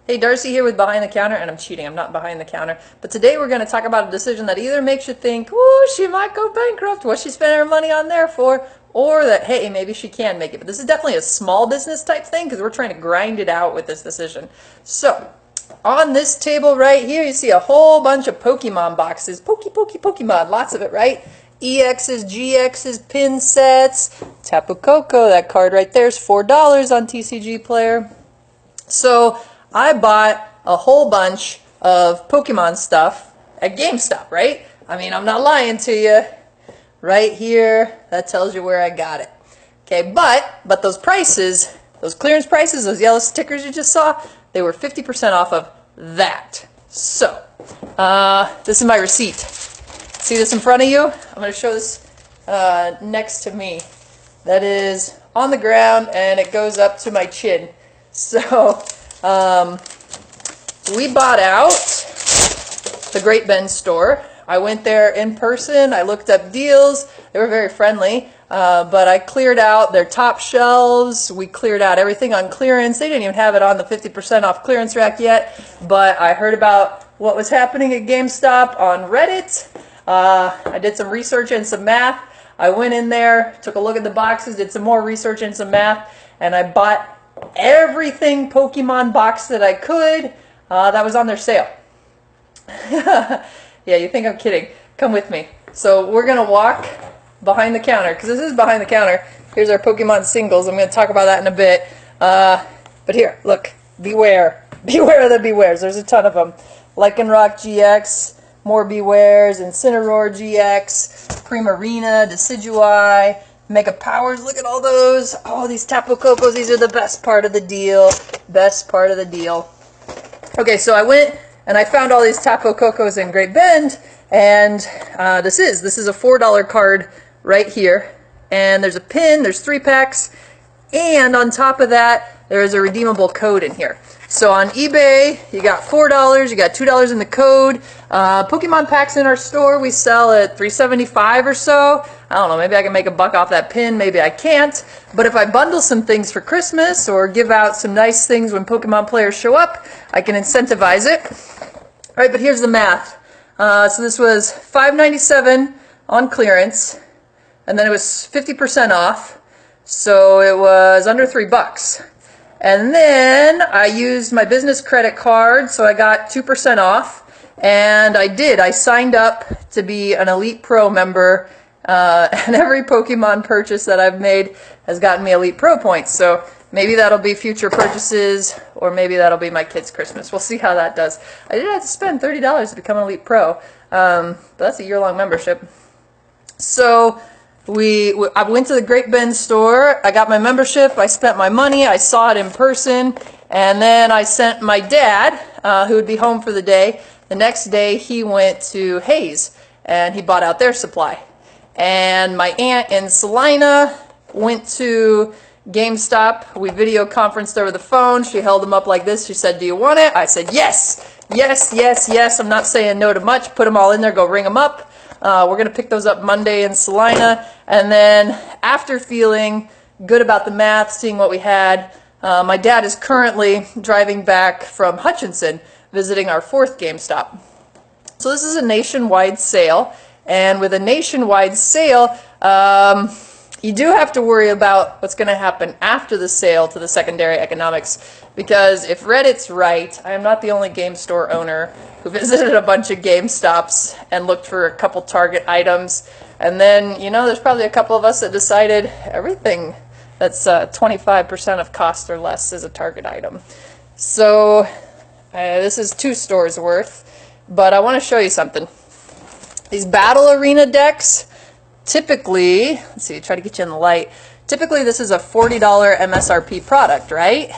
Hey, Darcy here with Behind the Counter, and I'm cheating, I'm not behind the counter. But today we're going to talk about a decision that either makes you think, whoo, she might go bankrupt, what's she spending her money on there for? Or that, hey, maybe she can make it. But this is definitely a small business type thing because we're trying to grind it out with this decision. So, on this table right here, you see a whole bunch of Pokemon boxes. Pokemon, lots of it, right? EXs, GXs, pin sets, Tapu Koko, that card right there is $4 on TCG Player. So, I bought a whole bunch of Pokemon stuff at GameStop, right? I mean, I'm not lying to you. Right here, that tells you where I got it. Okay, but those prices, those clearance prices, those yellow stickers you just saw, they were 50% off of that. So, this is my receipt. See this in front of you? I'm going to show this next to me. That is on the ground, and it goes up to my chin. So, we bought out the Great Bend store. I went there in person. I looked up deals. They were very friendly, but I cleared out their top shelves. We cleared out everything on clearance. They didn't even have it on the 50% off clearance rack yet, but I heard about what was happening at GameStop on Reddit. I did some research and some math. I went in there, took a look at the boxes, did some more research and some math, and I bought everything Pokemon box that I could that was on their sale. Yeah, you think I'm kidding. Come with me. So we're going to walk behind the counter, because this is behind the counter. Here's our Pokemon singles. I'm going to talk about that in a bit. But here, look. Beware. Beware of the Bewares. There's a ton of them. Lycanroc GX, more Bewares, Incineroar GX, Primarina, Decidueye, Mega Powers. Look at all those. Oh, these Tapu Kokos. These are the best part of the deal. Best part of the deal. Okay, so I went and I found all these Tapu Kokos in Great Bend, and this is a $4 card right here, and there's a pin, there's 3 packs, and on top of that, there is a redeemable code in here. So on eBay, you got $4, you got $2 in the code. Pokemon packs in our store, we sell at $3.75 or so. I don't know, maybe I can make a buck off that pin, maybe I can't. But if I bundle some things for Christmas or give out some nice things when Pokemon players show up, I can incentivize it. All right, but here's the math. So this was $5.97 on clearance, and then it was 50% off, so it was under $3. And then I used my business credit card, so I got 2% off. And I signed up to be an Elite Pro member, and every Pokemon purchase that I've made has gotten me Elite Pro points. So maybe that'll be future purchases, or maybe that'll be my kid's Christmas. We'll see how that does. I did have to spend $30 to become an Elite Pro, but that's a year-long membership. So I went to the Great Bend store, I got my membership, I spent my money, I saw it in person, and then I sent my dad, who would be home for the day. The next day he went to Hayes, and he bought out their supply. And my aunt in Salina went to GameStop. We video conferenced over the phone. She held them up like this. She said, "Do you want it?" I said, "Yes, yes, yes, yes." I'm not saying no to much. Put them all in there. Go ring them up. We're going to pick those up Monday in Salina. And then after feeling good about the math, seeing what we had, my dad is currently driving back from Hutchinson, visiting our 4th GameStop. So this is a nationwide sale. And with a nationwide sale, you do have to worry about what's going to happen after the sale to the secondary economics, because if Reddit's right, I am not the only game store owner who visited a bunch of GameStops and looked for a couple Target items, and then, you know, there's probably a couple of us that decided everything that's 25% of cost or less is a Target item. So this is 2 stores worth, but I want to show you something. These Battle Arena decks, typically, let's see, try to get you in the light. Typically, this is a $40 MSRP product, right?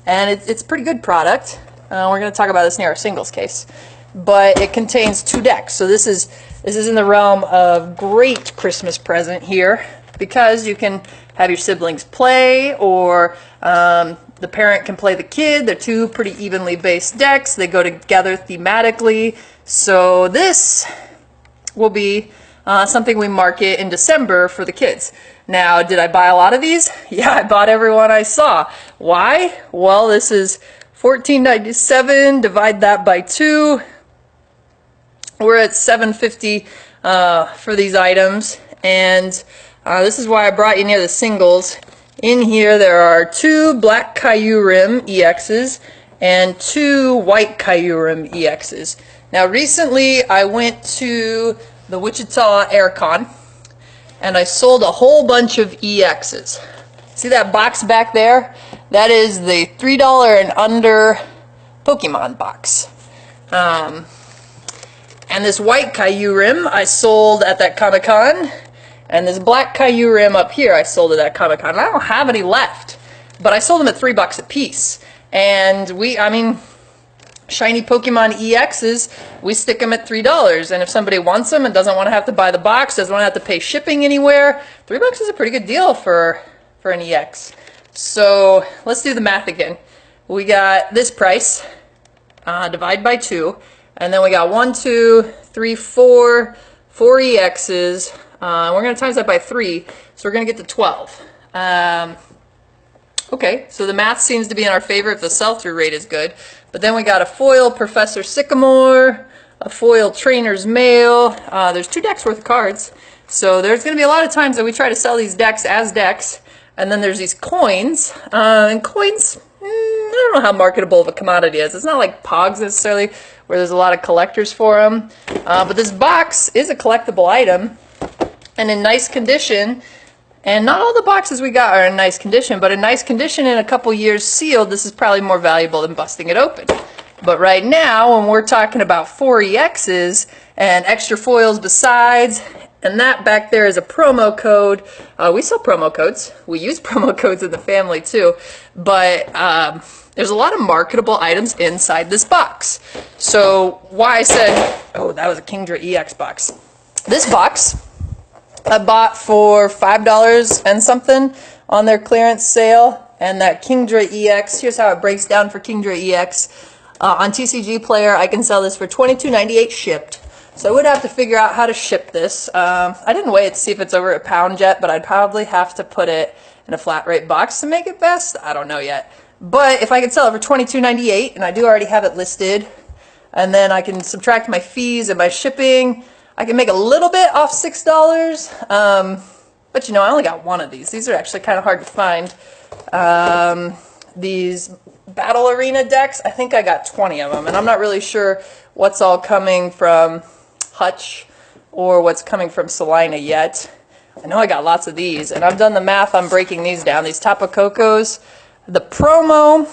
And it's a pretty good product. We're going to talk about this near our singles case. But it contains 2 decks. So this is in the realm of great Christmas present here, because you can have your siblings play, or the parent can play the kid. They're 2 pretty evenly based decks. They go together thematically. So this will be something we market in December for the kids. Now, did I buy a lot of these? Yeah, I bought every one I saw. Why? Well, this is $14.97, divide that by 2. We're at $7.50 for these items, and this is why I brought you near the singles. In here there are 2 black Caillou Rim EXs and 2 white Caillou Rim EXs. Now recently I went to the Wichita Aircon and I sold a whole bunch of EXs. See that box back there? That is the $3 and under Pokemon box. And this white Caillou Rim I sold at that Comic-Con, and this black Caillou Rim up here I sold at that Comic-Con. I don't have any left, but I sold them at $3 a piece. And shiny Pokemon EXs, we stick them at $3. And if somebody wants them and doesn't want to have to buy the box, doesn't want to have to pay shipping anywhere, $3 is a pretty good deal for an EX. So let's do the math again. We got this price, divide by 2, and then we got 4 EXs. We're going to times that by 3, so we're going to get to 12. Okay, so the math seems to be in our favor if the sell-through rate is good. But then we got a foil Professor Sycamore, a foil Trainer's Mail. There's 2 decks worth of cards. So there's going to be a lot of times that we try to sell these decks as decks. And then there's these coins. And coins, I don't know how marketable of a commodity it is. It's not like Pogs necessarily, where there's a lot of collectors for them. But this box is a collectible item and in nice condition. And not all the boxes we got are in nice condition, but in nice condition in a couple years sealed, this is probably more valuable than busting it open. But right now, when we're talking about 4 EXs and extra foils besides, and that back there is a promo code. We sell promo codes. We use promo codes in the family too. But there's a lot of marketable items inside this box. So why I said, oh, that was a Kingdra EX box. This box I bought for $5 and something on their clearance sale. And that Kingdra EX, here's how it breaks down for Kingdra EX. On TCG Player, I can sell this for $22.98 shipped. So I would have to figure out how to ship this. I didn't weigh it to see if it's over a pound yet, but I'd probably have to put it in a flat rate box to make it best. I don't know yet. But if I could sell it for $22.98, and I do already have it listed, and then I can subtract my fees and my shipping, I can make a little bit off $6. But you know, I only got 1 of these. These are actually kind of hard to find. These Battle Arena decks, I think I got 20 of them, and I'm not really sure what's all coming from Hutch or what's coming from Salina yet. I know I got lots of these, and I've done the math on breaking these down. These Tapu Kokos, the promo,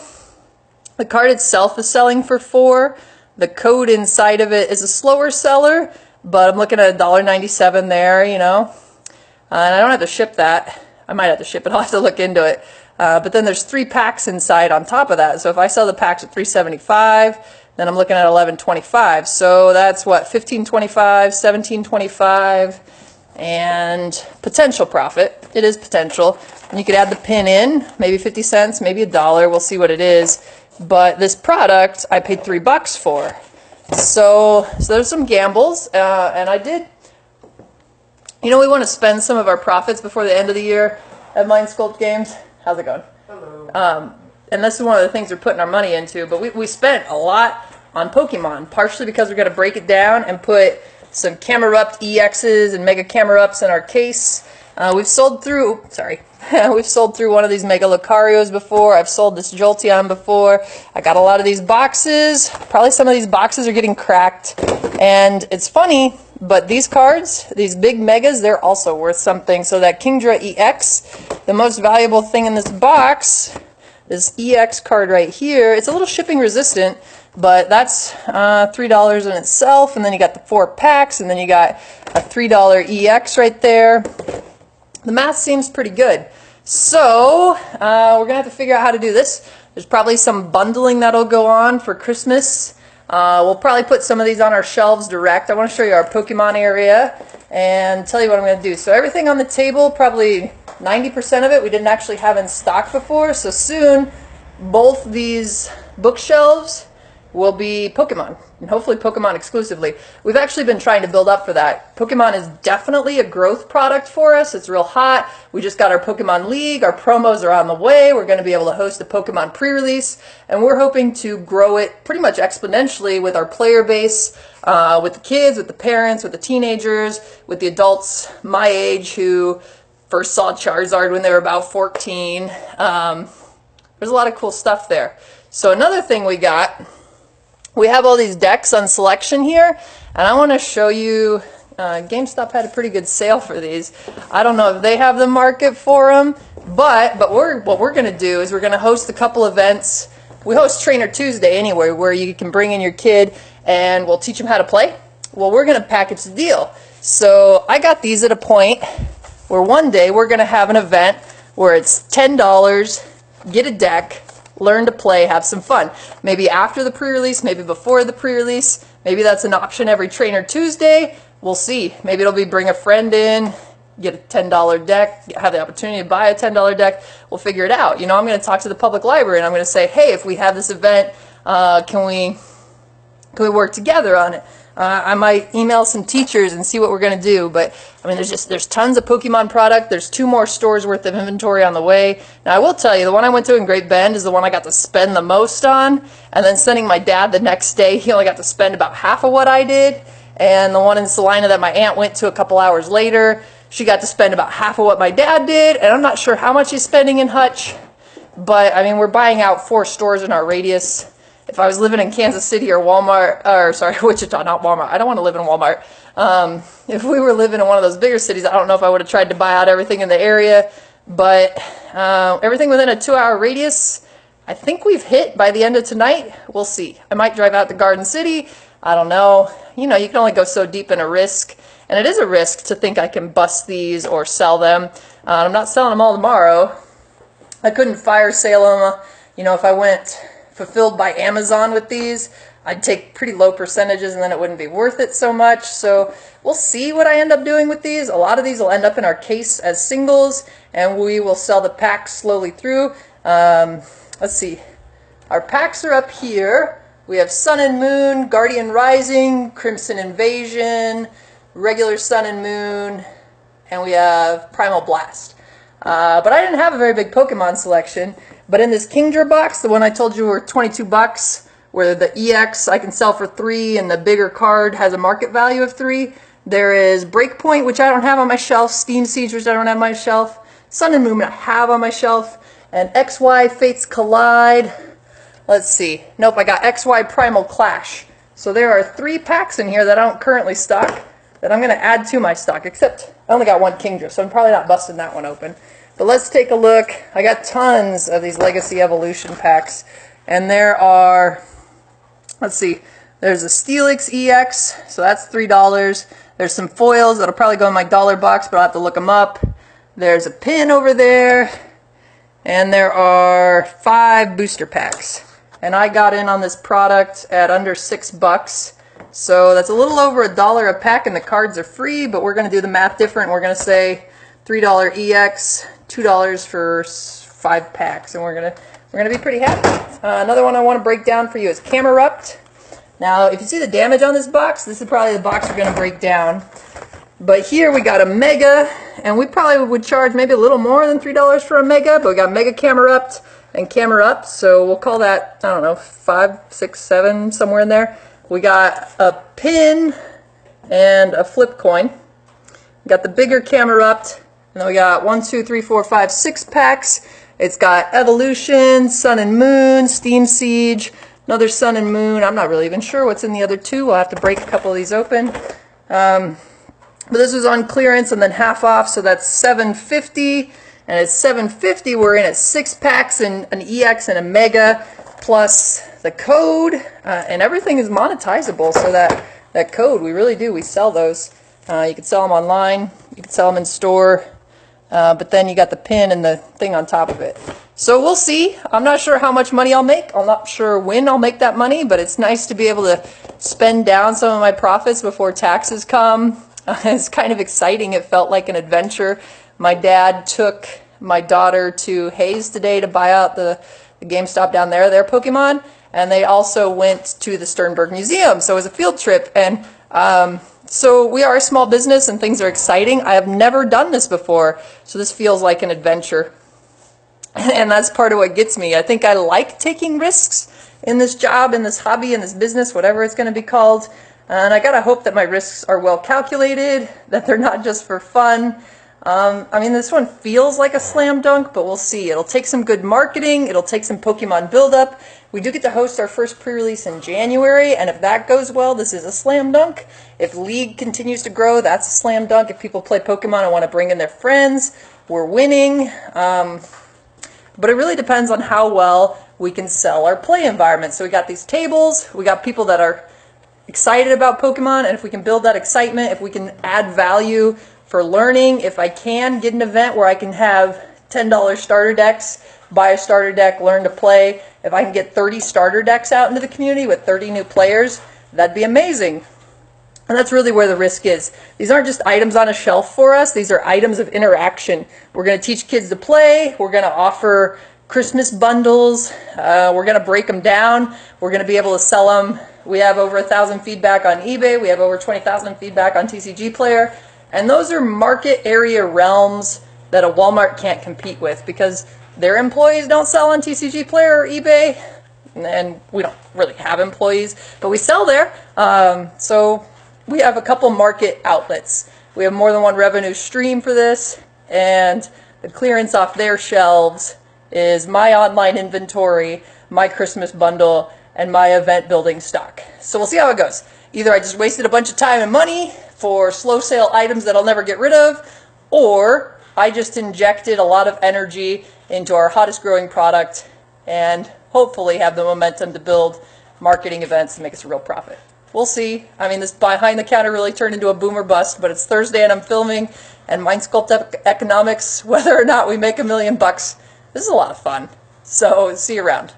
the card itself is selling for $4. The code inside of it is a slower seller, but I'm looking at $1.97 there, you know. And I don't have to ship that. I might have to ship it. I'll have to look into it. But then there's 3 packs inside on top of that. So if I sell the packs at $3.75, then I'm looking at $11.25. So that's what, $15.25, $17.25, and potential profit. It is potential. And you could add the pin in, maybe 50 cents, maybe $1. We'll see what it is. But this product I paid $3 for. So there's some gambles, and I did. You know, we want to spend some of our profits before the end of the year at Sculpt Games. How's it going? Hello. And this is one of the things we're putting our money into. But we spent a lot on Pokemon, partially because we're going to break it down and put some Camerupt EXs and Mega Camerups in our case. We've sold through, we've sold through one of these Mega Lucarios before. I've sold this Jolteon before. I got a lot of these boxes. Probably some of these boxes are getting cracked. And it's funny, but these cards, these big Megas, they're also worth something. So that Kingdra EX, the most valuable thing in this box, this EX card right here, it's a little shipping resistant, but that's $3 in itself. And then you got the 4 packs, and then you got a $3 EX right there. The math seems pretty good. So we're going to have to figure out how to do this. There's probably some bundling that'll go on for Christmas. We'll probably put some of these on our shelves direct. I want to show you our Pokemon area and tell you what I'm going to do. So everything on the table, probably 90% of it we didn't actually have in stock before. So soon, both these bookshelves will be Pokemon, and hopefully Pokemon exclusively. We've actually been trying to build up for that. Pokemon is definitely a growth product for us. It's real hot. We just got our Pokemon League. Our promos are on the way. We're going to be able to host a Pokemon pre-release, and we're hoping to grow it pretty much exponentially with our player base, with the kids, with the parents, with the teenagers, with the adults my age who first saw Charizard when they were about 14. There's a lot of cool stuff there. So another thing we have all these decks on selection here, and I want to show you, GameStop had a pretty good sale for these. I don't know if they have the market for them, but what we're going to do is we're going to host a couple events. We host Trainer Tuesday anyway, where you can bring in your kid and we'll teach them how to play. Well, we're going to package the deal. So I got these at a point where one day we're going to have an event where it's $10, get a deck, learn to play, have some fun. Maybe after the pre-release, maybe before the pre-release. Maybe that's an option every Trainer Tuesday. We'll see. Maybe it'll be bring a friend in, get a $10 deck, have the opportunity to buy a $10 deck. We'll figure it out. You know, I'm going to talk to the public library and I'm going to say, hey, if we have this event, can we work together on it? I might email some teachers and see what we're going to do. But, I mean, there's tons of Pokemon product. There's 2 more stores worth of inventory on the way. Now, I will tell you, the one I went to in Great Bend is the one I got to spend the most on. And then sending my dad the next day, he only got to spend about half of what I did. And the one in Salina that my aunt went to a couple hours later, she got to spend about half of what my dad did. And I'm not sure how much he's spending in Hutch. But, I mean, we're buying out 4 stores in our radius. If I was living in Kansas City or Walmart, or sorry, Wichita, not Walmart. I don't want to live in Walmart. If we were living in one of those bigger cities, I don't know if I would have tried to buy out everything in the area. But everything within a 2-hour radius, I think we've hit by the end of tonight. We'll see. I might drive out to Garden City. I don't know. You know, you can only go so deep in a risk. And it is a risk to think I can bust these or sell them. I'm not selling them all tomorrow. I couldn't fire sale them. You know, if I went fulfilled by Amazon with these, I'd take pretty low percentages and then it wouldn't be worth it so much. So we'll see what I end up doing with these. A lot of these will end up in our case as singles and we will sell the packs slowly through. Let's see. Our packs are up here. We have Sun and Moon, Guardian Rising, Crimson Invasion, regular Sun and Moon, and we have Primal Blast. But I didn't have a very big Pokemon selection. But in this Kingdra box, the one I told you were $22, where the EX I can sell for $3 and the bigger card has a market value of $3, there is Breakpoint, which I don't have on my shelf, Steam Siege, which I don't have on my shelf, Sun and Moon I have on my shelf, and XY Fates Collide. Let's see. Nope, I got XY Primal Clash. So there are 3 packs in here that I don't currently stock that I'm going to add to my stock, except I only got 1 Kingdra, so I'm probably not busting that one open. But let's take a look. I got tons of these Legacy Evolution packs. And there are, let's see, there's a Steelix EX, so that's $3. There's some foils that'll probably go in my dollar box, but I'll have to look them up. There's a pin over there. And there are 5 booster packs. And I got in on this product at under $6. So that's a little over $1 a pack, and the cards are free, but we're going to do the math different. We're going to say $3 EX, $2 for 5 packs, and we're gonna be pretty happy. Another one I want to break down for you is Camerupt. Now, if you see the damage on this box, this is probably the box we're gonna break down. But here we got a Mega, and we probably would charge maybe a little more than $3 for a Mega, but we got Mega Camerupt and Camerupt, so we'll call that, I don't know, 5, 6, 7, somewhere in there. We got a pin and a flip coin. We got the bigger Camerupt. And then we got 1, 2, 3, 4, 5, 6 packs. It's got Evolution, Sun and Moon, Steam Siege, another Sun and Moon. I'm not really even sure what's in the other 2. We'll have to break a couple of these open. But this was on clearance and then half off, so that's $7.50. And at $7.50, we're in at 6 packs and an EX and a Mega, plus the code. And everything is monetizable, so that code, we really do. We sell those. You can sell them online. You can sell them in store. But then you got the pin and the thing on top of it. So we'll see. I'm not sure how much money I'll make. I'm not sure when I'll make that money, but it's nice to be able to spend down some of my profits before taxes come. It's kind of exciting. It felt like an adventure. My dad took my daughter to Hayes today to buy out the GameStop down there, their Pokemon, and they also went to the Sternberg Museum. So it was a field trip, and so we are a small business and things are exciting. I have never done this before, so this feels like an adventure. And that's part of what gets me. I think I like taking risks in this job, in this hobby, in this business, whatever it's going to be called. And I gotta hope that my risks are well calculated, that they're not just for fun. I mean, this one feels like a slam dunk, but we'll see. It'll take some good marketing. It'll take some Pokemon build-up. We do get to host our first pre-release in January, and if that goes well, this is a slam dunk. If League continues to grow, that's a slam dunk. If people play Pokemon and want to bring in their friends, we're winning. But it really depends on how well we can sell our play environment. So we got these tables, we got people that are excited about Pokemon, and if we can build that excitement, if we can add value for learning, if I can get an event where I can have $10 starter decks, buy a starter deck, learn to play, if I can get 30 starter decks out into the community with 30 new players, that'd be amazing. And that's really where the risk is. These aren't just items on a shelf for us, these are items of interaction. We're going to teach kids to play, we're going to offer Christmas bundles, we're going to break them down, we're going to be able to sell them. We have over 1,000 feedback on eBay, we have over 20,000 feedback on TCG Player, and those are market area realms that a Walmart can't compete with because their employees don't sell on TCG Player or eBay, and we don't really have employees, but we sell there. So we have a couple market outlets. We have more than one revenue stream for this, and the clearance off their shelves is my online inventory, my Christmas bundle, and my event building stock. So we'll see how it goes. Either I just wasted a bunch of time and money for slow sale items that I'll never get rid of, or I just injected a lot of energy into our hottest growing product and hopefully have the momentum to build marketing events to make us a real profit. We'll see. I mean, this behind the counter really turned into a boom or bust, but it's Thursday and I'm filming, and Mind Sculpt Economics, whether or not we make $1 million, this is a lot of fun. So see you around.